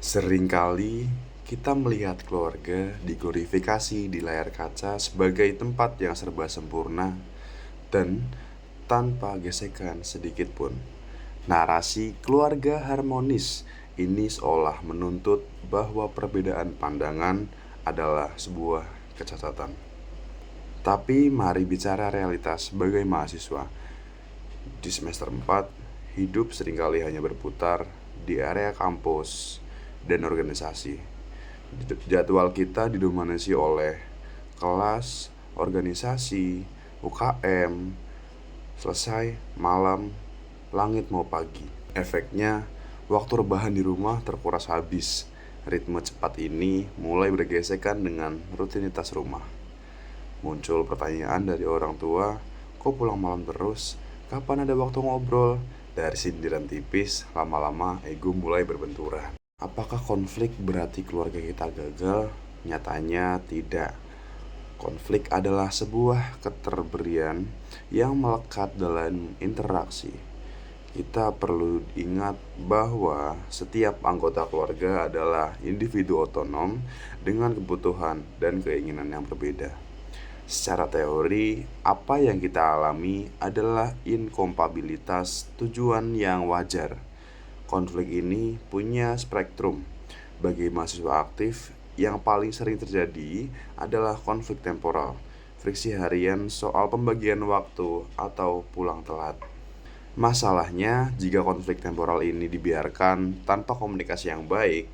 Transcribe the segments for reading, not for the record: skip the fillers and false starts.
Seringkali kita melihat keluarga diglorifikasi di layar kaca sebagai tempat yang serba sempurna dan tanpa gesekan sedikit pun. Narasi keluarga harmonis ini seolah menuntut bahwa perbedaan pandangan adalah sebuah kecacatan. Tapi mari bicara realitas sebagai mahasiswa. Di semester 4, hidup seringkali hanya berputar di area kampus dan organisasi. Jadwal kita didominasi oleh kelas, organisasi, UKM, selesai malam, langit mau pagi. Efeknya, waktu rebahan di rumah terkuras habis. Ritme cepat ini mulai bergesekan dengan rutinitas rumah. Muncul pertanyaan dari orang tua, kok pulang malam terus? Kapan ada waktu ngobrol? Dari sindiran tipis, lama-lama ego mulai berbenturan. Apakah konflik berarti keluarga kita gagal? Nyatanya tidak. Konflik adalah sebuah keterberian yang melekat dalam interaksi. Kita perlu ingat bahwa setiap anggota keluarga adalah individu otonom dengan kebutuhan dan keinginan yang berbeda. Secara teori, apa yang kita alami adalah inkompatibilitas tujuan yang wajar. Konflik ini punya spektrum. Bagi mahasiswa aktif, yang paling sering terjadi adalah konflik temporal, friksi harian soal pembagian waktu atau pulang telat. Masalahnya, jika konflik temporal ini dibiarkan tanpa komunikasi yang baik,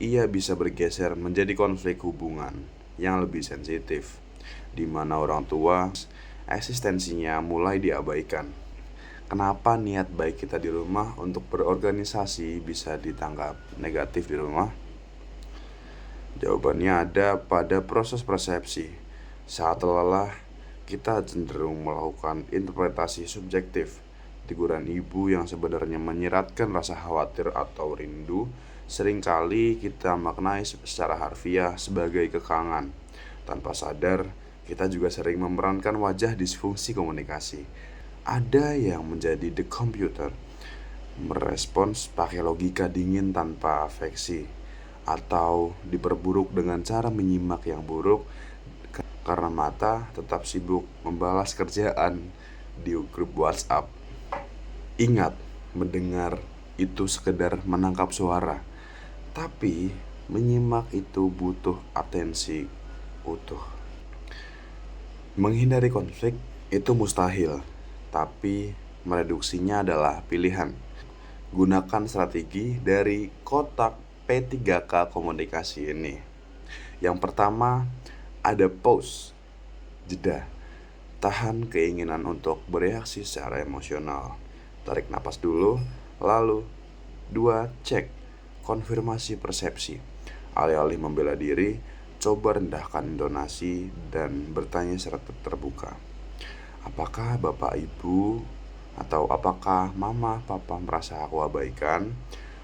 ia bisa bergeser menjadi konflik hubungan yang lebih sensitif, di mana orang tua eksistensinya mulai diabaikan. Kenapa niat baik kita di rumah untuk berorganisasi bisa ditangkap negatif di rumah? Jawabannya ada pada proses persepsi. Saat lelah, kita cenderung melakukan interpretasi subjektif. Teguran ibu yang sebenarnya menyiratkan rasa khawatir atau rindu, seringkali kita maknai secara harfiah sebagai kekangan. Tanpa sadar, kita juga sering memerankan wajah disfungsi komunikasi. Ada yang menjadi the computer, merespons pakai logika dingin tanpa afeksi, atau diperburuk dengan cara menyimak yang buruk karena mata tetap sibuk membalas kerjaan di grup WhatsApp. Ingat, mendengar itu sekedar menangkap suara, tapi menyimak itu butuh atensi utuh. Menghindari konflik itu mustahil, tapi mereduksinya adalah pilihan. Gunakan strategi dari kotak P3K komunikasi ini. Yang pertama, ada pause, jeda. Tahan keinginan untuk bereaksi secara emosional. Tarik napas dulu, lalu 2. Cek, konfirmasi persepsi. Alih-alih membela diri, coba rendahkan intonasi dan bertanya secara terbuka. Apakah bapak ibu atau apakah mama papa merasa aku abaikan?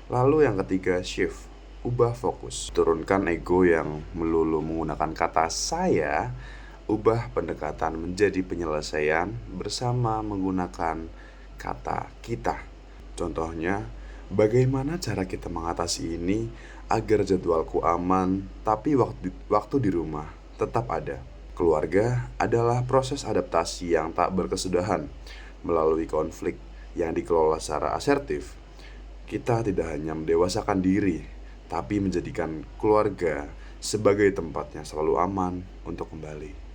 Lalu yang ketiga, shift, ubah fokus. Turunkan ego yang melulu menggunakan kata saya, ubah pendekatan menjadi penyelesaian bersama menggunakan kata kita. Contohnya, bagaimana cara kita mengatasi ini agar jadwalku aman, tapi waktu di rumah tetap ada. Keluarga adalah proses adaptasi yang tak berkesudahan. Melalui konflik yang dikelola secara asertif, kita tidak hanya mendewasakan diri, tapi menjadikan keluarga sebagai tempat yang selalu aman untuk kembali.